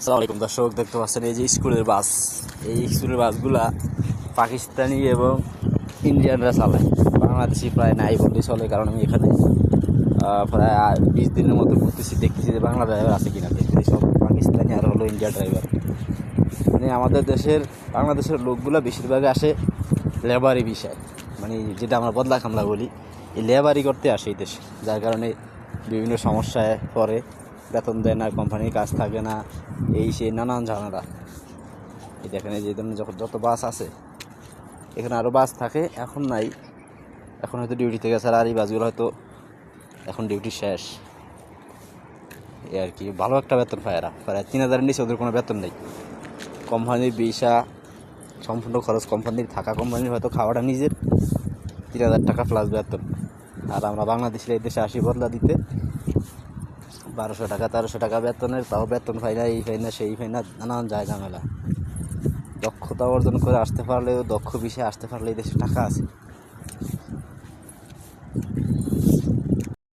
আসসালামু আলাইকুম দর্শক, দেখতে পাচ্ছেন এই যে স্কুলের বাস। এই স্কুলের বাসগুলা পাকিস্তানি এবং ইন্ডিয়ানরা চালায়, বাংলাদেশি প্রায় নাই বললেই চলে। কারণ আমি এখানে প্রায় 20 দিনের মতো ঘুরতেছি, দেখতেছি যে বাংলা ড্রাইভার আছে কিনা, দেখতেছি সব পাকিস্তানি আর হলো ইন্ডিয়া ড্রাইভার। মানে আমাদের বাংলাদেশের লোকগুলো বেশিরভাগ আসে লেবারি বিষয়, মানে যেটা আমরা বদলা কামলা বলি, এই লেবারি করতে আসে এই দেশে। যার কারণে বিভিন্ন সমস্যায় পড়ে, বেতন দেয় না, কোম্পানির কাজ থাকে না, এই সেই নানান ঝামেলা। এই দেখেন এই যে ধরনের যত বাস আছে, এখানে আরও বাস থাকে, এখন নাই, এখন হয়তো ডিউটিতে গেছে। আর এই বাসগুলো হয়তো এখন ডিউটি শেষ, এই আর কি। ভালো একটা বেতন পায় এরা, প্রায় 3000-এর নিচে ওদের কোনো বেতন নেই। কোম্পানির ভিসা সম্পূর্ণ খরচ কোম্পানির, থাকা কোম্পানির, হয়তো খাওয়াটা নিজের, 3000 টাকা প্লাস বেতন। আর আমরা বাংলাদেশের এই দেশে আসি বদলা দিতে, 1200 টাকা 1300 টাকা বেতনের, তাও বেতন পাই না, এই পাই না সেই পাই না, নানান যায় ঝামেলা। দক্ষতা অর্জন করে আসতে পারলেও, দক্ষ বিষয়ে আসতে পারলে এই দেশে টাকা আছে,